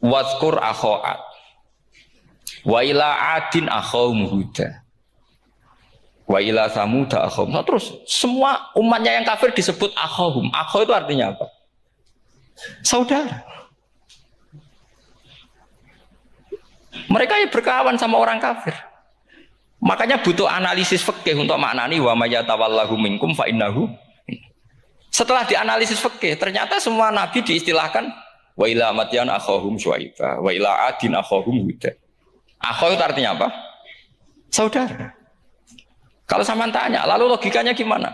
Wadhkur akhoat wa ila adin akhawum huda wa ila samuda akhawum. Nah, terus semua umatnya yang kafir disebut akhawum. Akhaw itu artinya apa? Saudara. Mereka ya berkawan sama orang kafir. Makanya butuh analisis fikih untuk maknani wa may yatawallahu minkum fa innahu. Setelah dianalisis fikih, ternyata semua nabi diistilahkan wa ila madyan akhahum syuaiba wa ila adin akhahum huda. Akhaw itu artinya apa? Saudara. Kalau sama tanya, lalu logikanya gimana?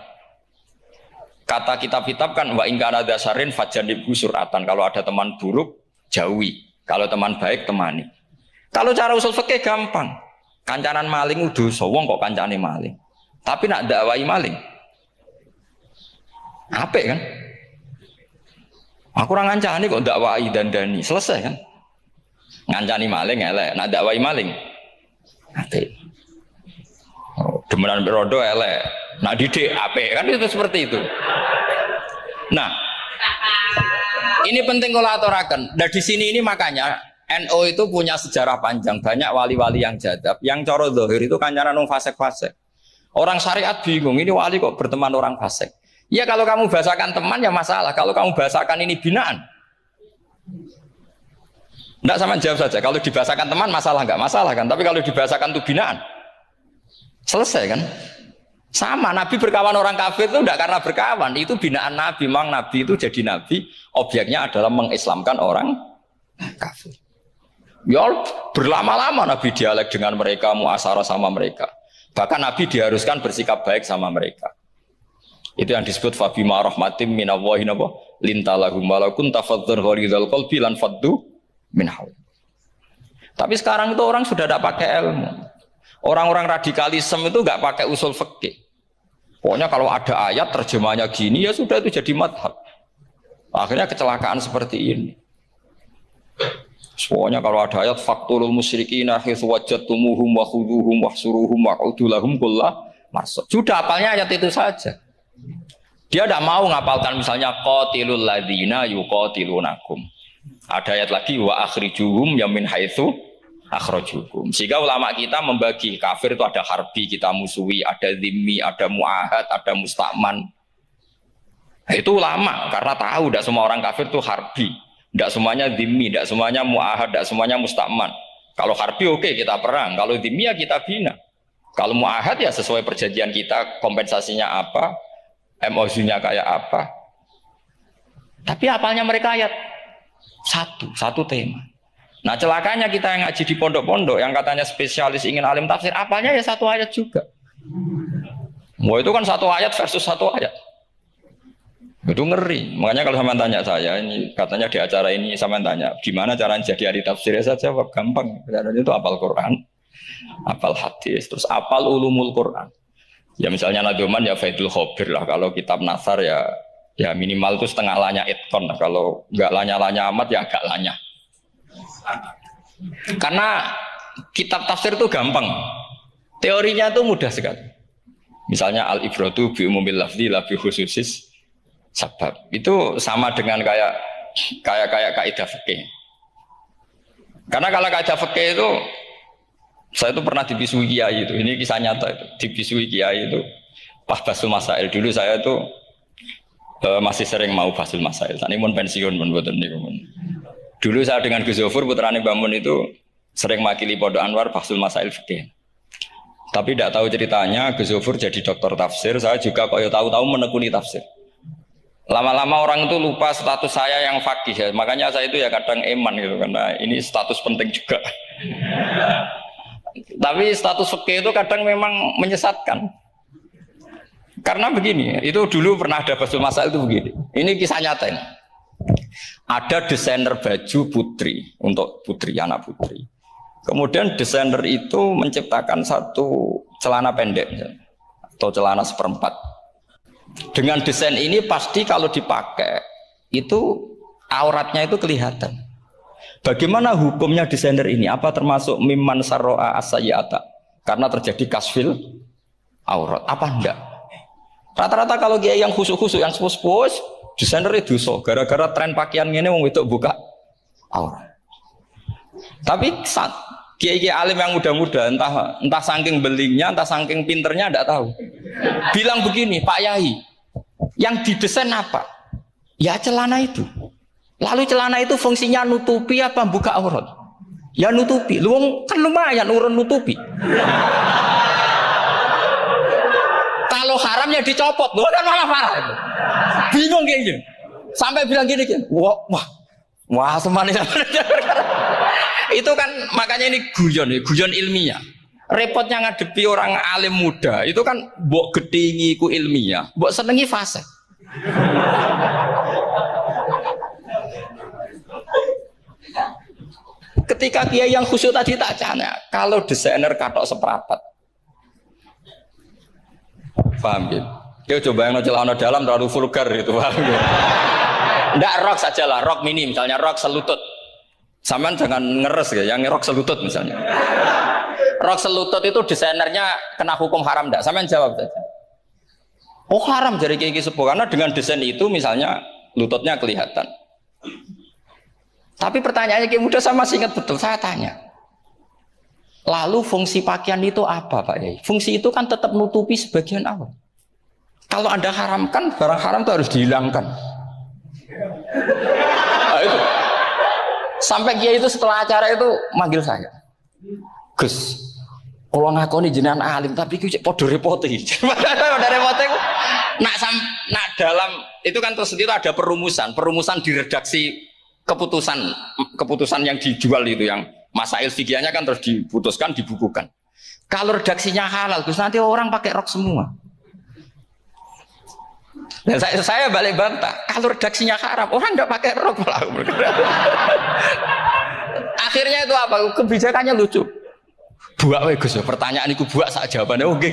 Kata kitab-kitab kan wa in kana dasarin fajanibu suratan. Kalau ada teman buruk, jauhi. Kalau teman baik, temani. Kalau cara usul fikih gampang. Kancanan maling dosa, wong kok kancane maling. Tapi nak dakwai maling. Apik kan? Aku ora ngancani kok dakwai dandani, selesai kan? Ngancani maling elek, nak dakwai maling. Apik. Oh, demenan berodo elek, nak didik apik kan, itu seperti itu. Nah, ini penting kalau aturaken. Nah di sini ini makanya NU itu punya sejarah panjang, banyak wali-wali yang jadab, yang coro zahir itu kancanan wong fasik-fasik. Orang syariat bingung, ini wali kok berteman orang fasik. Ya kalau kamu bahasakan teman ya masalah, kalau kamu bahasakan ini binaan. Enggak, sama jawab saja. Kalau dibahasakan teman masalah enggak masalah kan, tapi kalau dibahasakan itu binaan. Selesai kan? Sama, Nabi berkawan orang kafir itu tidak karena berkawan, itu binaan Nabi. Memang Nabi itu jadi Nabi, objeknya adalah mengislamkan orang kafir. Ya berlama-lama Nabi dialek dengan mereka, muasyarah sama mereka. Bahkan Nabi diharuskan bersikap baik sama mereka. Itu yang disebut fabima rahmatim minallahi lintalahum walakum tafadzur ghalidhal qalbi lan faddu min haul. Tapi sekarang itu orang sudah tidak pakai ilmu. Orang-orang radikalisme itu nggak pakai usul fikih. Pokoknya kalau ada ayat terjemahnya gini ya sudah itu jadi madhab. Akhirnya kecelakaan seperti ini. Pokoknya kalau ada ayat faqtulul musyrikina haitsu wajadtumuhum wa khuduhum wahsuruhum waq'udu lahum kullah marsad. Sudah hafalnya ayat itu saja. Dia tidak mau ngapalkan misalnya qatilul ladzina yuqatilunakum. Ada ayat lagi wa akhrijuhum yamin haitsu akhrajukum. Sehingga ulama kita membagi kafir itu ada harbi, kita musuhi, ada zimmi, ada muahad, ada musta'man. Nah, itu ulama karena tahu tidak semua orang kafir itu harbi, tidak semuanya zimmi, tidak semuanya muahad, tidak semuanya musta'man. Kalau harbi oke, kita perang, kalau zimmi ya kita bina. Kalau muahad ya sesuai perjanjian kita, kompensasinya apa, MOU-nya kayak apa. Tapi apalnya mereka ayat satu tema. Nah celakanya kita yang ngaji di pondok-pondok yang katanya spesialis ingin alim tafsir, apanya ya satu ayat juga. Wah itu kan satu ayat versus satu ayat. Itu ngeri. Makanya kalau sama tanya saya, ini katanya di acara ini sama tanya, gimana caranya jadi ahli tafsir? Saya jawab gampang. Caranya itu hafal Quran, hafal hadis, terus hafal ulumul Quran. Ya misalnya Nadoman ya Faidul Khobir lah. Kalau kitab Nasar ya minimal itu setengah lanya itqon lah. Kalau nggak lanya-lanya amat ya agak lanya. Karena kitab tafsir itu gampang, teorinya itu mudah sekali. Misalnya al-ibratu bi umumil lafzi la bi khususis sabab. Itu sama dengan kayak kaidah fikih. Karena kalau kaidah fikih itu saya itu pernah dibisui kiai itu. Ini kisah nyata itu. Dibisui kiai itu pas basul masail. Dulu saya itu masih sering mau basul masail. Tadi pun pensiun pun buatan niku. Dulu saya dengan Gus Zofur putrane Mbah Mun itu sering makili Pondok Anwar basul masail fikih. Tapi tidak tahu ceritanya Gus Zofur jadi dokter tafsir, saya juga kok ya tahu-tahu menekuni tafsir. Lama-lama orang itu lupa status saya yang fakih ya. Makanya saya itu ya kadang eman gitu karena ini status penting juga. Tapi status fikih itu kadang memang menyesatkan. Karena begini, itu dulu pernah ada basul masail itu begini. Ini kisah nyata ini. Ada desainer baju putri untuk putri, anak putri. Kemudian desainer itu menciptakan satu celana pendek atau celana seperempat. Dengan desain ini pasti kalau dipakai itu auratnya itu kelihatan. Bagaimana hukumnya desainer ini? Apa termasuk mimman sarro'a as-sayyata? Karena terjadi kasfil aurat. Apa enggak? Rata-rata kalau dia yang khusus-khusus, yang sepus-sepus, desainer itu dosa. Gara-gara tren pakaian ini wong wedok buka aurat. Tapi kiai-kiai alim yang muda-muda entah saking belingnya, entah saking pinternya tidak tahu. Bilang begini, Pak Yai, yang didesain apa? Ya celana itu. Lalu celana itu fungsinya nutupi apa buka aurat? Ya nutupi. Lu kan lumayan urun nutupi. Kalau haramnya dicopot, lu kan malah parah itu. Bingung kayaknya. Sampai bilang gini, wah semuanya. Itu kan makanya ini guyon ilmiah. Repotnya ngadepi orang alim muda, itu kan mbok gedingi ku ilmiah, mbok senengi fase. Ketika kiai yang khusyuk tadi tak tanya, kalau desainer katok seprapat, paham gitu? Dia coba yang celana dalam terlalu vulgar gitu, paham gitu? Nggak rok saja lah, rok mini misalnya, rok selutut. Saman jangan ngeres ya, yang rok selutut misalnya. Rok selutut itu desainernya kena hukum haram enggak? Saman jawab saja. Oh haram dari kiai sepuh karena dengan desain itu misalnya lututnya kelihatan. Tapi pertanyaannya kiai muda saya masih ingat betul, saya tanya. Lalu fungsi pakaian itu apa Pak Yai? Fungsi itu kan tetap nutupi sebagian awal. Kalau Anda haramkan, barang haram itu harus dihilangkan. Nah, itu. Sampai kiai itu setelah acara itu manggil saya. Gus, kalau ngakoni jenengan alim tapi ku cek podo repote. Podo repote ku nak dalam itu kan terus itu ada perumusan di redaksi keputusan yang dijual itu yang masail fikihnya kan terus diputuskan dibukukan. Kalau redaksinya halal, Gus nanti orang pakai rok semua. Dan saya balik bantah, kalau redaksinya haram, orang nggak pakai rok malah. Akhirnya itu apa? Kebijakannya lucu. Buak we Gus, pertanyaan itu buak sak jawabannya oke.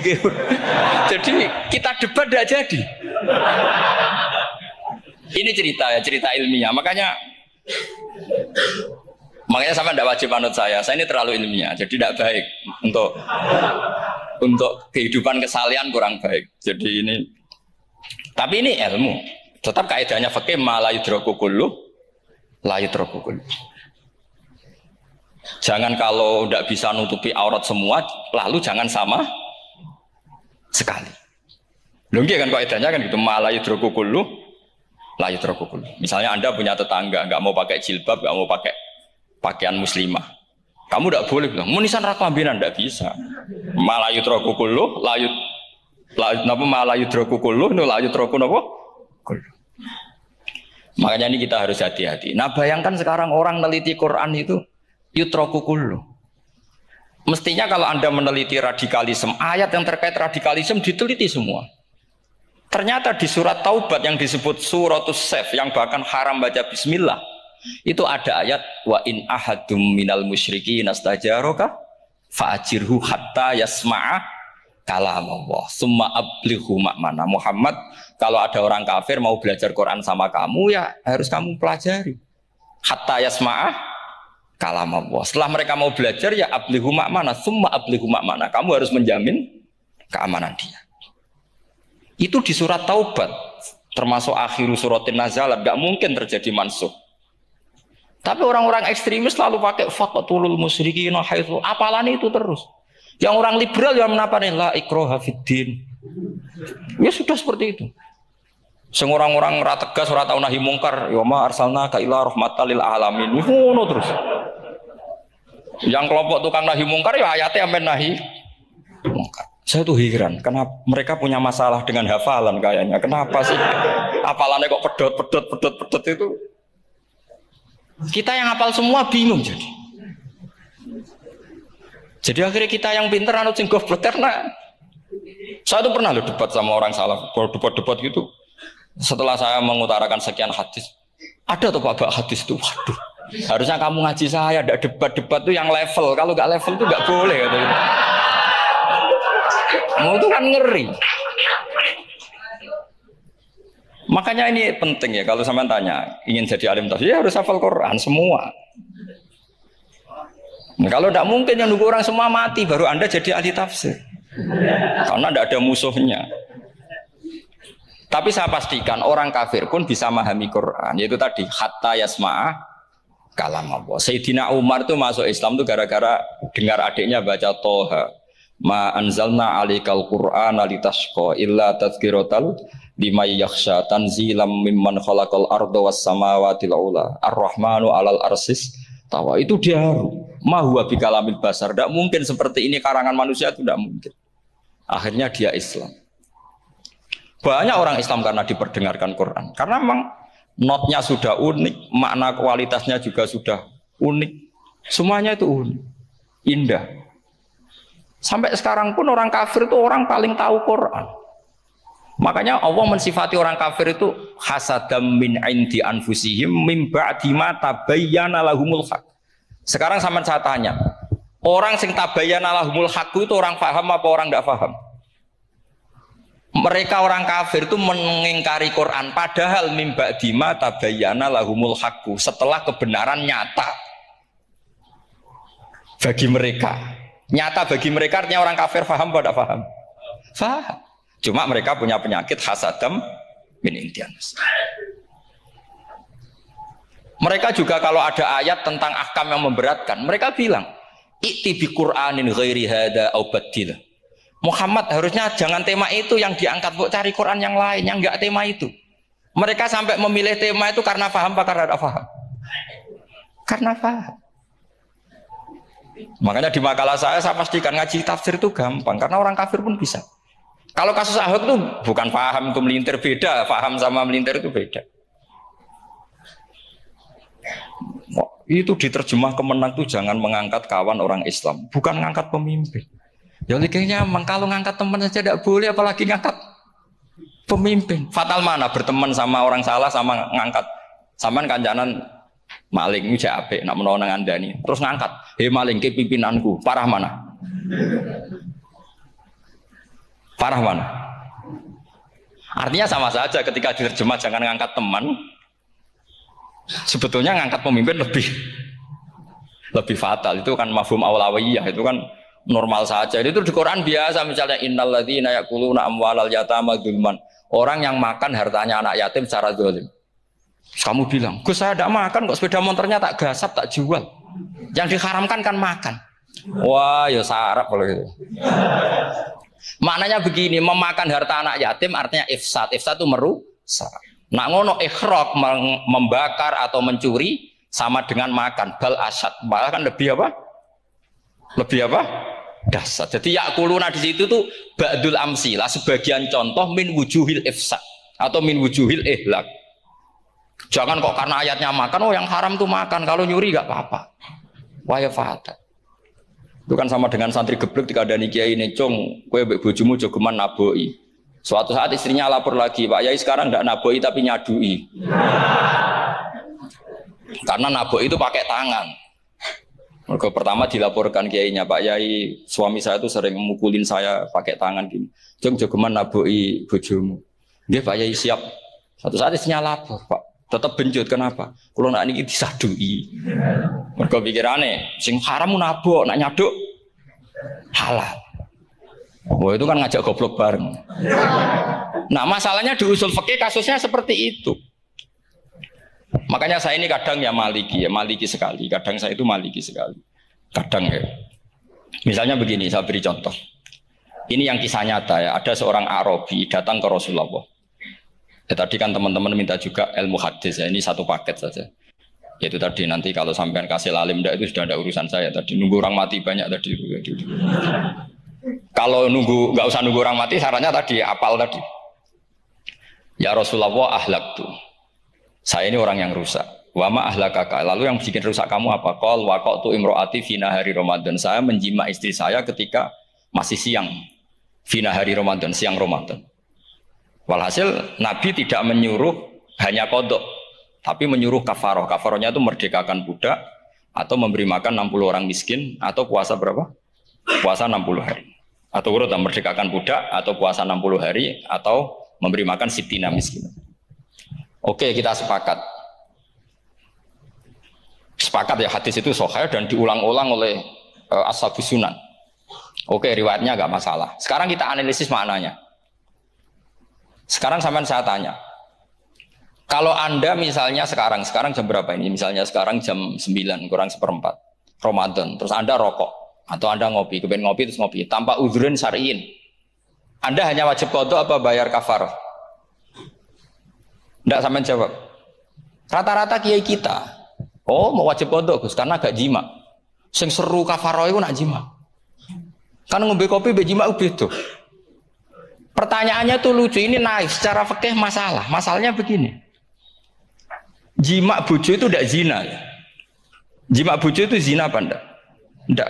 Jadi kita debat tidak jadi. Ini cerita ilmiah. Makanya sama tidak wajib manut saya ini terlalu ilmiah, jadi tidak baik untuk kehidupan kesalian kurang baik. Jadi ini. Tapi ini ilmu. Tetap kaidahnya fikih ma la yudraku kullu la yudraku kullu. Jangan kalau tidak bisa nutupi aurat semua, lalu jangan sama sekali. Loh kan kaidahnya kan gitu ma la yudraku kullu la yudraku kullu. Misalnya Anda punya tetangga nggak mau pakai jilbab, nggak mau pakai pakaian muslimah. Kamu tidak boleh bilang, munisan raklambinan tidak bisa. Ma la yudraku kullu la napa malah yudroku kullu nula yudroku napa kullu. Makanya ini kita harus hati-hati. Nah bayangkan sekarang orang meneliti Quran itu yudroku kullu. Mestinya kalau Anda meneliti radikalisme, ayat yang terkait radikalisme diteliti semua. Ternyata di surat Taubat yang disebut suratus Saif yang bahkan haram baca bismillah, itu ada ayat wa in ahadum minal musyrikin astajaraka fa'ajirhu hatta yasma'a kalam Allah, summa ablighu makmana. Muhammad, kalau ada orang kafir mau belajar Quran sama kamu, ya harus kamu pelajari. Hatta yasma'ah kalam Allah. Setelah mereka mau belajar, ya ablighu makmana, summa ablighu makmana. Kamu harus menjamin keamanan dia. Itu di surat Taubat, termasuk akhiru suratin nazalat, gak mungkin terjadi mansuh. Tapi orang-orang ekstremis selalu pakai faqatulul musyrikin haitsu, apalan itu terus. Yang orang liberal yang menapa nih la ikraha fiddin. Ya sudah seperti itu. Sing orang-orang ora tegas ora tau nahi mungkar, ya ma arsalnaka ila rahmatal lil alamin. Ngono terus. Yang kelompok tukang nahi mungkar ya ayatnya amben nahi mungkar. Saya tuh heran, kenapa mereka punya masalah dengan hafalan kayaknya. Kenapa sih hafalannya kok pedot itu? Kita yang hafal semua bingung jadi. Jadi akhirnya kita yang pinter anut sing goblok karena saya tuh pernah debat sama orang salaf, debat gitu. Setelah saya mengutarakan sekian hadis, ada tuh Pak hadis itu, waduh, harusnya kamu ngaji saya, ada debat tuh yang level, kalau nggak level tuh nggak boleh. Mau tuh kan ngeri. Makanya ini penting ya kalau sampean tanya ingin jadi alim tafsir ya harus hafal Quran semua. Nah, kalau tidak mungkin yang nunggu orang semua mati baru Anda jadi ahli tafsir. Karena tidak ada musuhnya. Tapi saya pastikan orang kafir pun bisa memahami Quran. Yaitu tadi hatta yasma'ah kalam Allah. Sayyidina Umar itu masuk Islam itu gara-gara dengar adiknya baca Toha. Ma anzalna alikal Qur'ana litashqa illa tadhkiratal liman yakhsha tanzilam mimman khalaqal arda was samawati ula ar-rahmanu alal arsis tawa. Itu dia ma huwa bikalamil basar. Tidak mungkin seperti ini karangan manusia, itu tidak mungkin. Akhirnya dia Islam. Banyak orang Islam karena diperdengarkan Quran. Karena memang notnya sudah unik, makna kualitasnya juga sudah unik. Semuanya itu unik, indah. Sampai sekarang pun orang kafir itu orang paling tahu Quran. Makanya Allah mensifati orang kafir itu hasadam min indi anfusihim mim ba'di ma tabayyana lahumul haq. Sekarang sama saya tanya, orang sing tabayyana lahumul haq itu orang paham apa orang tidak paham? Mereka orang kafir itu mengingkari Quran, padahal mim ba'di ma tabayyana lahumul haq, setelah kebenaran nyata bagi mereka. Nyata bagi mereka artinya orang kafir paham atau tidak paham? Paham. Cuma mereka punya penyakit hasadam min intianus. Mereka juga kalau ada ayat tentang ahkam yang memberatkan, mereka bilang, "I'ti bi Qur'anin ghairi hada au badil." Muhammad harusnya jangan tema itu yang diangkat, buat cari Quran yang lain yang enggak tema itu. Mereka sampai memilih tema itu karena paham apa karena tidak paham? Karena paham. Makanya di makalah saya pastikan ngaji tafsir itu gampang karena orang kafir pun bisa. Kalau kasus Ahok itu bukan paham itu melintir, beda. Paham sama melintir itu beda. Itu diterjemah kemenang itu jangan mengangkat kawan orang Islam, bukan mengangkat pemimpin. Ya kayaknya kalau ngangkat teman saja tidak boleh, apalagi ngangkat pemimpin. Fatal mana berteman sama orang salah sama ngangkat. Saman kancanan maling itu apik nak menawa nang andani. Terus ngangkat, "Hei maling ke pimpinanku." Parah mana? Parah mana? Artinya sama saja ketika diterjemah jangan ngangkat teman. Sebetulnya ngangkat pemimpin lebih fatal. Itu kan mafhum awlawiyah, itu kan normal saja. Itu di Quran biasa, misalnya innalladzina yaquluna amwalal yatama dzulman. Orang yang makan hartanya anak yatim secara zalim. Kamu bilang, "Gus saya tidak makan kok, sepeda motornya tak gasap, tak jual." Yang diharamkan kan makan. Wah, ya sarap kalau gitu. Maknanya begini, memakan harta anak yatim artinya ifsad. Ifsad itu merusak. Nak ngono ikhraq, membakar atau mencuri sama dengan makan. Bal asad, malah kan lebih apa? Lebih apa? Dasar. Jadi yakuluna di situ tuh ba'dul amsilah, sebagian contoh min wujuhil ifsad atau min wujuhil ihlak. Jangan kok karena ayatnya makan, oh yang haram tuh makan, kalau nyuri gak apa-apa. Wah ya fata. Itu kan sama dengan santri geblek ketika ada kiai necong, kowe mbek bojomu jogeman naboi. Suatu saat istrinya lapor lagi, "Pak Yai sekarang ndak naboi tapi nyadui." Karena naboi itu pakai tangan. Mereka pertama dilaporkan kiainya, "Pak Yai, suami saya itu sering memukulin saya pakai tangan gini. Jong jogeman naboi bojomu." Nggih Pak Yai siap. Suatu saat istrinya lapor, "Pak, tetap benjut, kenapa? Kalau nak ini disadui." Mereka pikirannya, sing haram nabok, nak nyaduk halal. Wah itu kan ngajak goblok bareng. Nah masalahnya di usul fikih kasusnya seperti itu. Makanya saya ini kadang ya maliki sekali. Kadang saya itu maliki sekali. Kadang ya. Misalnya begini, saya beri contoh. Ini yang kisah nyata ya. Ada seorang Arabi datang ke Rasulullah. Ya, tadi kan teman-teman minta juga ilmu hadis ya. Ini satu paket saja. Yaitu tadi nanti kalau sampean kasih lalim itu sudah ada urusan saya. Tadi nunggu orang mati banyak tadi. Kalau nunggu nggak usah nunggu orang mati, sarannya tadi apal tadi. Ya Rasulullah ahlak tuh. Saya ini orang yang rusak. Wama ahlakaka. Lalu yang bikin rusak kamu apa? Qol waqatu imroati fina hari Ramadan. Saya menjima istri saya ketika masih siang. Fina hari Ramadan, siang Ramadan. Walhasil Nabi tidak menyuruh hanya kodok, tapi menyuruh kafaroh. Kafarohnya itu merdekakan budak atau memberi makan 60 orang miskin atau puasa berapa? Puasa 60 hari. Atau urut merdekakan budak atau puasa 60 hari atau memberi makan sitina miskin. Oke, kita sepakat. Sepakat ya, hadis itu sahih dan diulang-ulang oleh ashabus sunan. Oke, riwayatnya enggak masalah. Sekarang kita analisis maknanya. Sekarang sampean saya tanya. Kalau Anda misalnya sekarang jam berapa ini? Misalnya sekarang jam 9 kurang seperempat Ramadan, terus Anda rokok atau Anda ngopi, kepengen ngopi terus ngopi tanpa udzrin syar'iin. Anda hanya wajib qadha apa bayar kafarah? Enggak sampean jawab. Rata-rata kiai kita, oh mau wajib qadha Gus karena gak jima. Sing seru kafarah itu nak jima. Kan ngombe kopi be jima beda. Pertanyaannya tuh lucu, ini naif secara fikih masalah. Masalahnya begini. Jima bojo itu tidak zina. Jima bojo itu zina apa enggak? Enggak.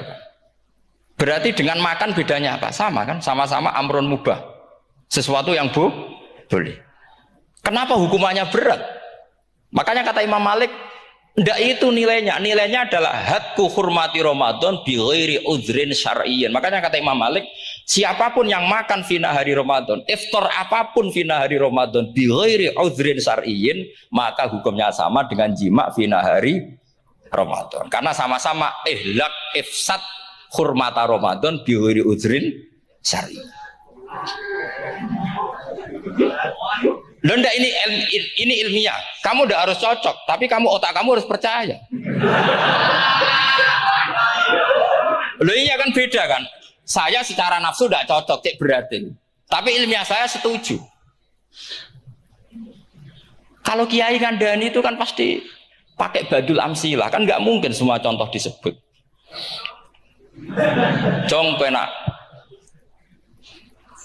Berarti dengan makan bedanya apa? Sama kan? Sama-sama amrun mubah. Sesuatu yang boleh. Kenapa hukumannya berat? Makanya kata Imam Malik, enggak itu nilainya. Nilainya adalah hadku hurmati Ramadan bi ghairi udzrin syar'iyyin. Makanya kata Imam Malik, siapapun yang makan fina hari Ramadan, iftar apapun fina hari Ramadan bi ghairi udzrin syar'iyyin, maka hukumnya sama dengan jima fina hari Ramadan. Karena sama-sama ihlak ifsad hurmata Ramadan bi ghairi udzrin syar'iyyin. Loh enggak, ini ilmiah. Kamu udah harus cocok, tapi otak kamu harus percaya. Loh iya kan beda kan? Saya secara nafsu tidak cocok, cek berarti. Tapi ilmiah saya setuju. Kalau Kiai Kandani itu kan pasti pakai badul amsilah, kan nggak mungkin semua contoh disebut. Jong penak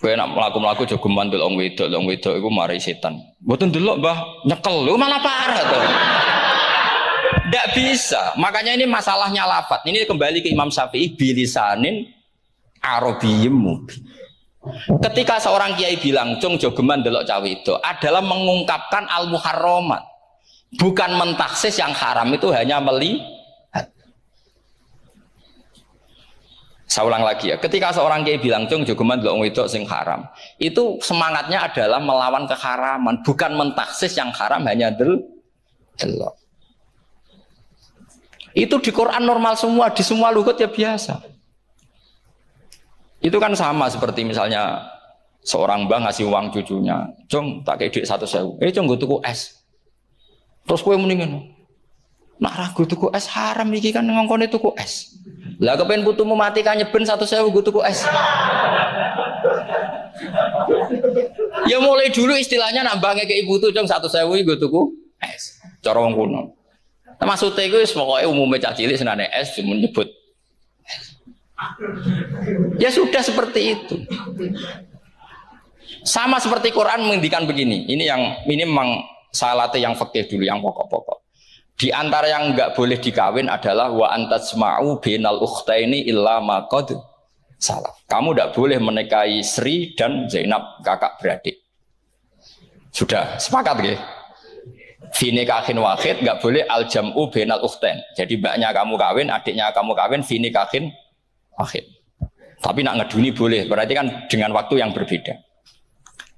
melaku jogo mandul wong wedok iku mari setan. Mboten delok Mbah, nyekel lho malah parah to. Ndak bisa. Makanya ini masalahnya lafaz. Ini kembali ke Imam Syafi'i bilisanin arabiyyim mubin. Ketika seorang kiai bilang cung jogeman delok cawe itu adalah mengungkapkan al-muharramat. Bukan mentaksis yang haram itu hanya melihat. Saya ulang lagi ya, ketika seorang kiai bilang cung jogeman delok wedok sing haram, itu semangatnya adalah melawan keharaman, bukan mentaksis yang haram hanya delok. Itu di Quran normal semua, di semua lugat ya biasa. Itu kan sama seperti misalnya seorang mbah ngasih uang cucunya, cung tak kayak duit 100.000, cung gue tuku es. Terus kue mendingin, nak ragu tuku es haram iki kan ngongkone tuku es. Lah kepen putumu mati kan nyeben 100.000 gue tuku es. Ya mulai dulu istilahnya nambahnya ke ibu tuh cung 100.000 gue tuku es. Cara wong kuno. Maksudnya itu pokoknya umumnya cah cilik senane es cuma nyebut. Ya sudah seperti itu. Sama seperti Quran menghentikan begini. Ini memang salate yang fikih dulu yang pokok-pokok. Di antara yang enggak boleh dikawin adalah wa antasma'u bainal ukhtaini illa ma qad salaf. Kamu enggak boleh menikahi Sri dan Zainab kakak beradik. Sudah sepakat nggih? Fi nikahin wahid enggak boleh al jam'u bainal ukhtain. Jadi mbaknya kamu kawin, adiknya kamu kawin fi nikahin wahid. Tapi nak ngeduni boleh, berarti kan dengan waktu yang berbeda.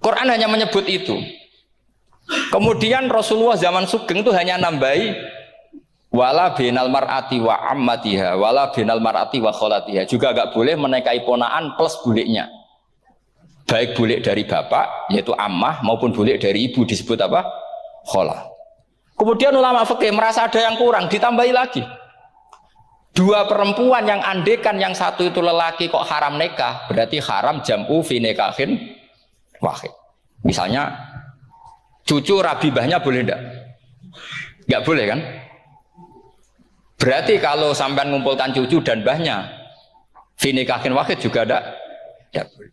Quran hanya menyebut itu. Kemudian Rasulullah zaman Sugeng itu hanya nambahi wala binal mar'ati wa ammatiha wala binal mar'ati wa kholatiha, juga agak boleh menikahi ponaan plus buliknya, baik bulik dari bapak yaitu ammah maupun bulik dari ibu disebut apa? Kholah. Kemudian ulama fikih merasa ada yang kurang, ditambahi lagi. Dua perempuan yang andekan yang satu itu lelaki kok haram nikah, berarti haram jam'u fi nikahin wahid. Misalnya cucu rabibahnya boleh enggak? Enggak boleh kan? Berarti kalau sampai mengumpulkan cucu dan mbahnya fi nikahin wahid juga enggak boleh.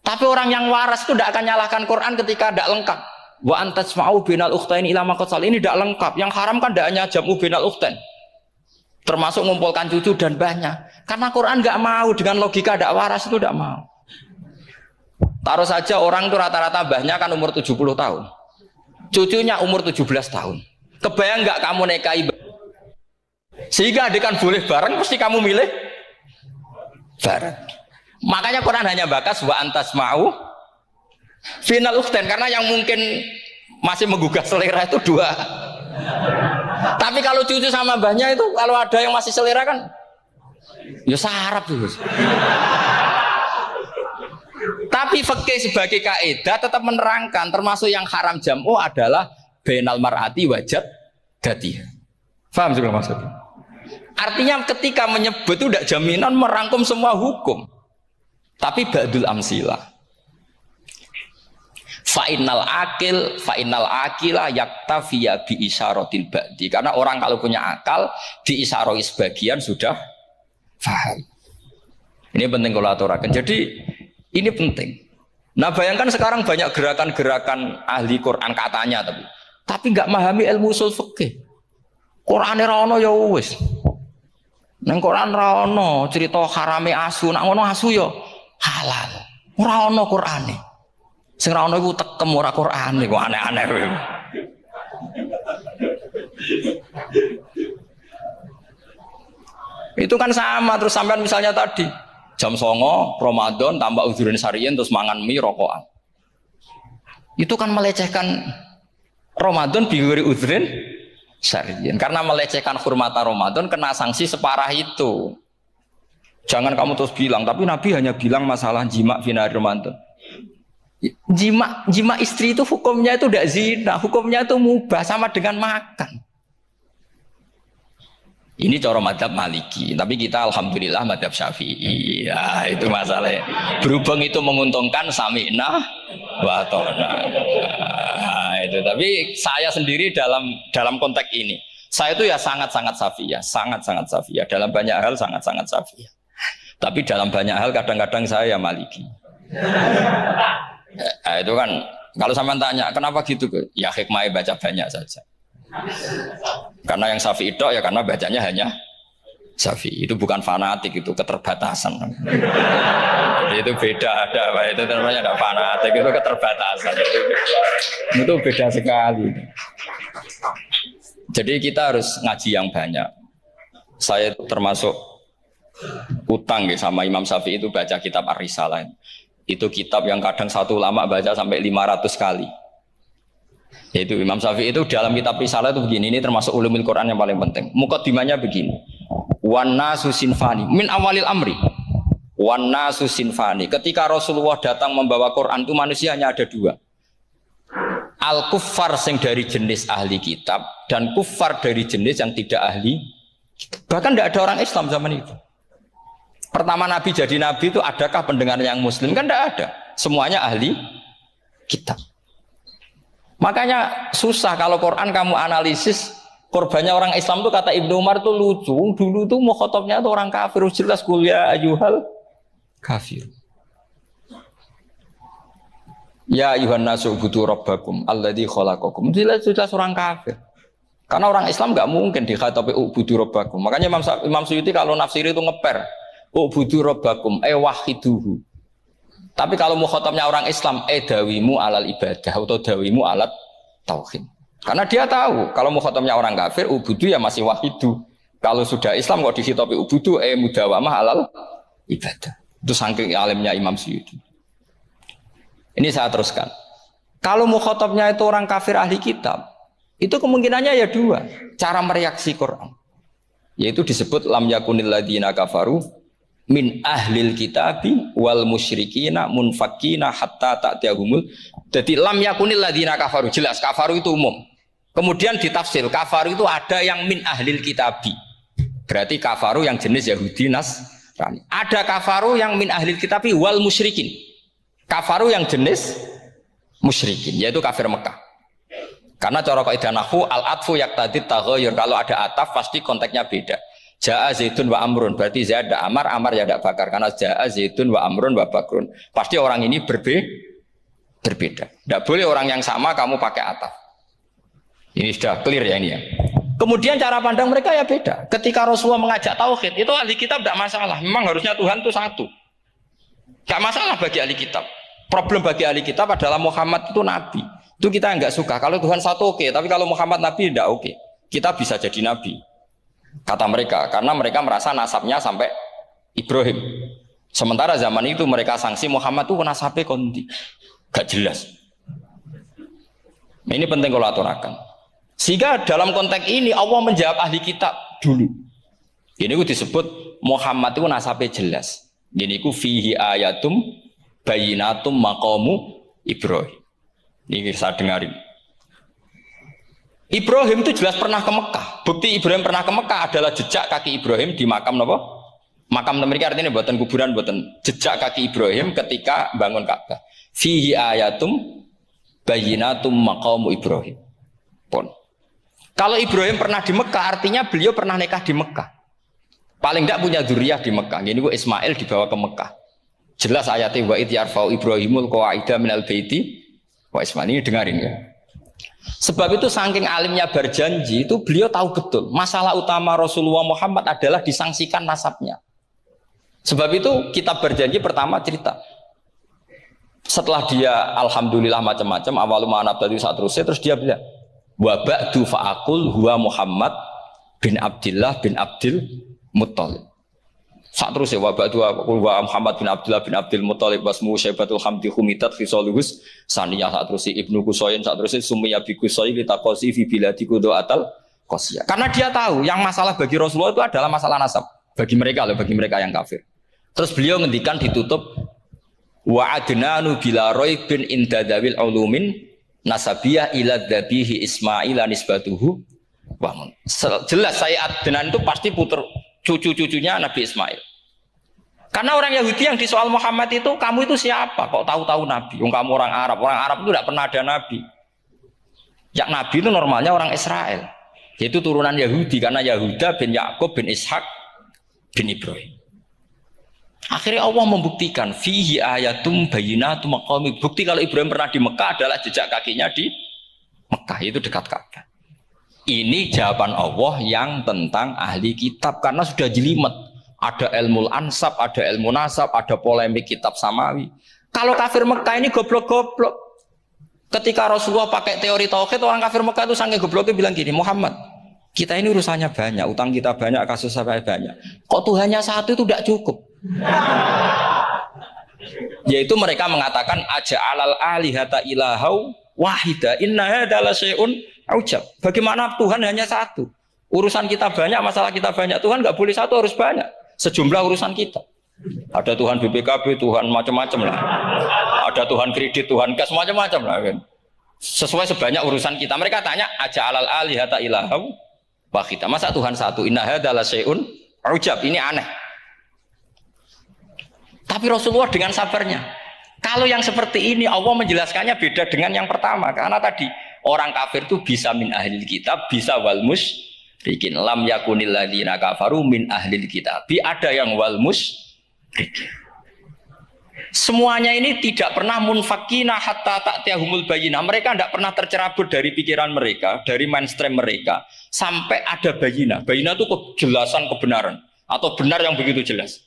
Tapi orang yang waras itu tidak akan nyalahkan Quran ketika tidak lengkap. Wa antasma'u bainal ukhtain ila ma qad sal, ini tidak lengkap. Yang haram kan tidak hanya jam'u bainal ukhtain, termasuk mengumpulkan cucu dan mbahnya. Karena Quran enggak mau dengan logika tidak waras itu tidak mau. Taruh saja orang itu rata-rata mbahnya kan umur 70 tahun. Cucunya umur 17 tahun. Kebayang nggak kamu nikahi? Sehingga adik kan boleh bareng, mesti kamu milih bareng. Makanya Quran hanya bakas wa antasma'u final ukhtain, karena yang mungkin masih menggugah selera itu dua. Tapi kalau cucu sama mbahnya itu, kalau ada yang masih selera kan, ya sarap tuh. Tapi fikih sebagai kaidah tetap menerangkan termasuk yang haram jam'u adalah bainal mar'ati wajad dati. Paham sih maksudnya? Artinya ketika menyebut itu tidak jaminan merangkum semua hukum. Tapi ba'dul amsilah. Fa'innal akila yaktafiya bi isyaratil ba'di. Karena orang kalau punya akal diisyaroi sebagian sudah paham. Ini penting kalau aturakan. Jadi ini penting. Nah bayangkan sekarang banyak gerakan-gerakan ahli Quran katanya tapi nggak memahami ilmu usul fikih. Qur'ane ra ono ya wis. Nang Quran ra ono cerita harame asu, nak ngono asu ya halal. Ora ono Qur'ane. Sing ra ono iku tekem ora Qur'ane kok aneh-aneh kowe. Itu kan sama terus sampean misalnya tadi jam 09.00 Ramadan tambah uzurin syariyin terus mangan mie rokokan. Itu kan melecehkan Ramadan biguri uzurin syariyin. Karena melecehkan hurmata Ramadan kena sanksi separah itu. Jangan kamu terus bilang, tapi Nabi hanya bilang masalah jima finari Ramadan. Jima istri itu hukumnya itu tidak zina, hukumnya itu mubah sama dengan makan. Ini cara madzhab Maliki, tapi kita alhamdulillah madzhab Syafi'i. Ya, itu masalahnya. Berhubung itu menguntungkan sami'na wa ata'na. Nah, itu. Tapi saya sendiri dalam konteks ini, saya itu ya sangat-sangat Syafi'iyah, sangat-sangat Syafi'iyah. Dalam banyak hal sangat-sangat Syafi'iyah. Tapi dalam banyak hal kadang-kadang saya ya Maliki. Nah, itu kan kalau sampean tanya kenapa gitu? Ya hikmahnya baca banyak saja. Karena yang Syafi'i itu ya karena bacanya hanya Syafi'i. Itu bukan fanatik, itu keterbatasan. Itu beda, ada apa itu namanya ada fanatik, itu keterbatasan. Itu beda sekali. Jadi kita harus ngaji yang banyak. Saya itu termasuk utang ya sama Imam Syafi'i itu baca kitab Ar-Risalah. Itu kitab yang kadang satu ulama baca sampai 500 kali. Yaitu Imam Syafi'i itu dalam kitab Risalah itu begini, ini termasuk ulumul Quran yang paling penting. Muqaddimahnya begini. Wan nasu sinfani min awalil amri. Wan nasu sinfani. Ketika Rasulullah datang membawa Quran itu manusia hanya ada dua. Al kuffar sing dari jenis ahli kitab dan kuffar dari jenis yang tidak ahli. Bahkan tidak ada orang Islam zaman itu. Pertama Nabi jadi Nabi itu adakah pendengar yang Muslim? Kan tidak ada. Semuanya ahli kitab. Makanya susah kalau Quran kamu analisis korbannya orang Islam tuh kata Ibnu Umar tuh lucu. Dulu tuh mukhotobnya tuh orang kafir, jelas kuliah ayuhal kafir. Ya ayuhan nasu ubudu rabbakum alladzi khalaqakum. Jelas orang kafir. Karena orang Islam nggak mungkin dikhatabi ubudu rabbakum. Makanya Imam Suyuti kalau nafsiri itu ngeper ubudu rabbakum wahiduhu. Tapi kalau mukhatabnya orang Islam, dawimu alal ibadah atau dawimu alat tauhid. Karena dia tahu kalau mukhatabnya orang kafir, ubudu ya masih wahidu. Kalau sudah Islam kok dikhitabi ubudu, mudawamah alal ibadah. Itu saking alimnya Imam Suyuti. Ini saya teruskan. Kalau mukhatabnya itu orang kafir ahli kitab, itu kemungkinannya ya dua. Cara mereaksi Quran. Yaitu disebut lam yakunil ladina kafaru min ahlil kitabi wal musyrikina munfakina hatta ta'tiyahumul. Jadi lam yakunil ladina kafaru, jelas kafaru itu umum. Kemudian ditafsir kafaru itu ada yang min ahlil kitabi. Berarti kafaru yang jenis Yahudi Nasrani. Ada kafaru yang min ahlil kitabi wal musyrikin. Kafaru yang jenis musyrikin, yaitu kafir Mekah. Karena cara kaidah nahwu al-atfu yaqtadi taghayyur. Kalau ada ataf pasti konteksnya beda. Ja'a Zaidun wa Amrun, berarti Zaid ada Amar, Amar ya ada Bakar. Karena Ja'a Zaidun wa Amrun wa Bakrun, pasti orang ini berbeda. Tidak boleh orang yang sama kamu pakai ataf. Ini sudah clear ya ini ya. Kemudian cara pandang mereka ya beda. Ketika Rasulullah mengajak tauhid, itu ahli kitab tidak masalah. Memang harusnya Tuhan itu satu. Tidak masalah bagi ahli kitab. Problem bagi ahli kitab adalah Muhammad itu nabi. Itu kita nggak suka. Kalau Tuhan satu oke, tapi kalau Muhammad nabi tidak oke. Kita bisa jadi nabi. Kata mereka, karena mereka merasa nasabnya sampai Ibrahim. Sementara zaman itu mereka sanksi Muhammad itu nasabnya konti, gak jelas. Ini penting kalau aturakan. Sehingga dalam konteks ini Allah menjawab ahli kitab dulu. Ini ku disebut Muhammad itu nasabnya jelas. Ini ku fihi ayatum bayinatum maqamu Ibrahim. Ini saya dengarin. Ibrahim itu jelas pernah ke Mekah. Bukti Ibrahim pernah ke Mekah adalah jejak kaki Ibrahim di makam apa? Makam mereka artinya buatan kuburan, buatan jejak kaki Ibrahim ketika bangun Ka'bah. Fihi ayatum bayyinatum maqamu Ibrahim. Pun. Kalau Ibrahim pernah di Mekah artinya beliau pernah nikah di Mekah. Paling tidak punya dzurriyyah di Mekah. Ini gua Ismail dibawa ke Mekah. Jelas ayatnya wa id yarfa'u Ibrahimul qawaida minal baiti wa Ismail, ini dengarin ya. Sebab itu saking alimnya berjanji itu beliau tahu betul masalah utama Rasulullah Muhammad adalah disangsikan nasabnya. Sebab itu kitab berjanji pertama cerita setelah dia alhamdulillah macam-macam awaluma anabtadi saat terus dia bilang wa ba'du fa'akul huwa Muhammad bin Abdillah bin Abdil Muttalib. Saat terus ya wa ba'du wa Muhammad bin Abdullah bin Abdul Muttalib wasmu Syaibatul Hamdi Humidat Khisaluhus saniyah. Saat terus Ibnu Qusayn, saat terus Sumiyya bi Qusay litaqasi fi biladi Qudu'atal Qasiyah. Karena dia tahu yang masalah bagi Rasulullah itu adalah masalah nasab bagi mereka yang kafir. Terus beliau ngendikan ditutup wa adnanu bila raibin indadawil ulumin nasabiyah ila dzabihi Ismail nisbatuhu wa mun. Jelas saya Adnan itu pasti puter cucu-cucunya Nabi Ismail. Karena orang Yahudi yang disoal Muhammad itu, kamu itu siapa? Kok tahu-tahu Nabi? Kamu orang Arab. Orang Arab itu tidak pernah ada Nabi. Yang Nabi itu normalnya orang Israel. Yaitu turunan Yahudi. Karena Yahuda bin Yakub bin Ishak bin Ibrahim. Akhirnya Allah membuktikan. Fihi ayatum bayyinatum maqami. Bukti kalau Ibrahim pernah di Mekah adalah jejak kakinya di Mekah. Itu dekat Ka'bah. Ini jawaban Allah yang tentang ahli kitab. Karena sudah jelimet. Ada ilmu ansab, ada ilmu nasab, ada polemik kitab samawi. Kalau kafir Mekah ini goblok-goblok. Ketika Rasulullah pakai teori tauhid, orang kafir Mekah itu sangat gobloknya bilang gini, Muhammad, kita ini urusannya banyak, utang kita banyak, kasus saya banyak. Kok Tuhannya satu itu tidak cukup? Yaitu mereka mengatakan aja'alal alihata ilahau wahida inna hadzal syai'un ujab. Bagaimana Tuhan hanya satu? Urusan kita banyak, masalah kita banyak. Tuhan nggak boleh satu, harus banyak. Sejumlah urusan kita. Ada Tuhan BPKB, Tuhan macam-macam lah. Ada Tuhan kredit, Tuhan kas macam-macam lah kan. Sesuai sebanyak urusan kita. Mereka tanya aja alal alihata ilahau wahida. Masa Tuhan satu? Inna hadzal syai'un ujab. Ini aneh. Tapi Rasulullah dengan sabarnya. Kalau yang seperti ini Allah menjelaskannya beda dengan yang pertama. Karena tadi orang kafir itu bisa min ahlil kitab, bisa wal bikin lam yakunil ladzina kafaru min ahlil kitabi, ada yang wal musyrikin. Semuanya ini tidak pernah munfakina hatta ta'tiyahumul bayyinah. Mereka tidak pernah tercerabut dari pikiran mereka, dari mainstream mereka sampai ada bayyinah. Bayyinah itu kejelasan kebenaran atau benar yang begitu jelas.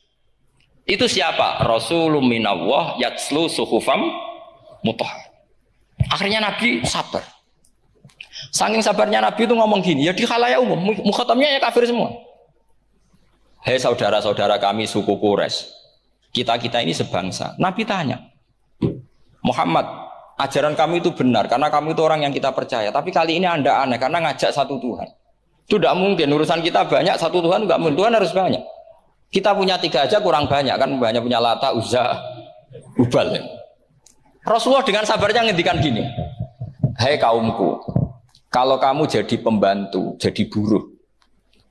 Itu siapa? Rasulun minallah yatslu suhufam mutahhar. Akhirnya Nabi sabar. Saking sabarnya Nabi itu ngomong gini, ya di khalayak umum, mukhatamnya ya kafir semua. Hei saudara-saudara kami suku Quraisy, kita ini sebangsa. Nabi tanya, Muhammad, ajaran kami itu benar karena kami itu orang yang kita percaya. Tapi kali ini Anda aneh karena ngajak satu Tuhan. Itu tidak mungkin. Urusan kita banyak, satu Tuhan enggak mungkin. Tuhan harus banyak. Kita punya 3 aja kurang banyak kan, banyak punya Lata, Uzza, Hubal. Rasulullah dengan sabarnya ngendikan gini, hei kaumku, kalau kamu jadi pembantu, jadi buruh,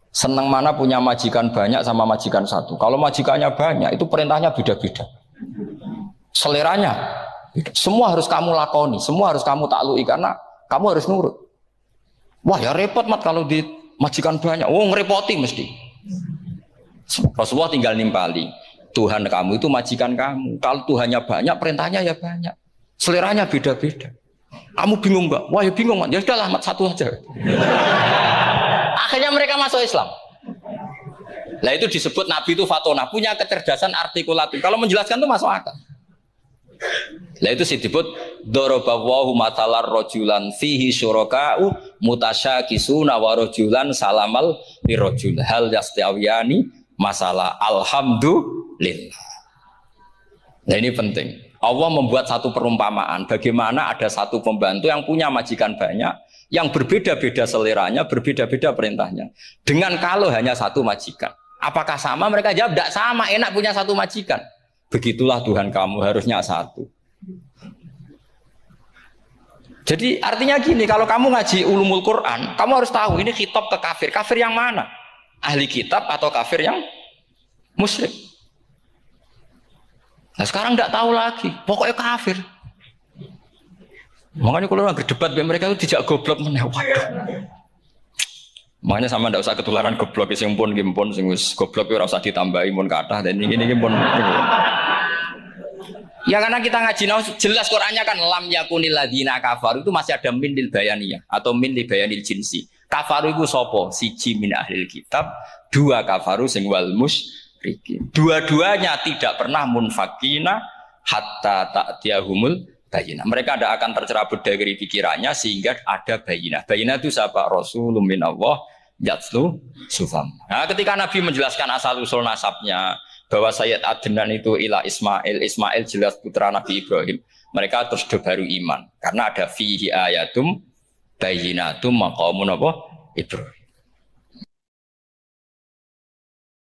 senang mana punya majikan banyak sama majikan satu. Kalau majikannya banyak, itu perintahnya beda-beda. Seleranya, beda. Semua harus kamu lakoni, semua harus kamu taklui, karena kamu harus nurut. Wah ya repot mat kalau di majikan banyak, oh ngerepoti mesti. Rasulullah tinggal nimpali, Tuhan kamu itu majikan kamu. Kalau Tuhannya banyak, perintahnya ya banyak. Seleranya beda-beda. Kamu bingung mbak? Wah ya bingung, ya sudahlah mat satu aja. Akhirnya mereka masuk Islam. Nah itu disebut Nabi itu fatona, punya kecerdasan artikulatif. Kalau menjelaskan itu masuk akal. Nah itu disebut dorobawahu matalar rojulan fihi syuraka'u mutasyakisuna wa rojulan salamal lirojul hal yastiawiyani masalah alhamdulillah. Nah ini penting. Allah membuat satu perumpamaan bagaimana ada satu pembantu yang punya majikan banyak, yang berbeda-beda seleranya, berbeda-beda perintahnya. Dengan kalau hanya satu majikan. Apakah sama? Mereka jawab, tidak sama, enak punya satu majikan. Begitulah Tuhan kamu harusnya satu. Jadi artinya gini, kalau kamu ngaji ulumul Quran, kamu harus tahu ini khitab ke kafir. Kafir yang mana? Ahli kitab atau kafir yang musyrik? Nah sekarang tidak tahu lagi, pokoknya kafir. Makanya kalau orang berdebat mereka itu tidak goblok menewak. Makanya sama tidak usah ketularan goblok, sing pun gimpun, sing goblok itu rasa ditambahi pun kata dan ini gimpun. Ya karena kita ngaji jelas Qurannya kan lam yakunil ladzina kafaru itu masih ada min lil bayaniyah atau min lil bayanil jinsi. Kafaru itu sopo siji min ahlil kitab, dua kafaru sing wal musyrikin. Dua-duanya tidak pernah munfakina hatta ta'tiyahumul bayinah. Mereka tidak akan tercerabut dari pikirannya sehingga ada bayinah. Bayinah itu siapa? Rasulun minallah yatslu sufam. Nah, ketika Nabi menjelaskan asal usul nasabnya bahwa Sayyid Adnan itu ila Ismail jelas putra Nabi Ibrahim. Mereka terus baru iman karena ada fihi ayatum bayyinatum maqamun apa? Ibrahim.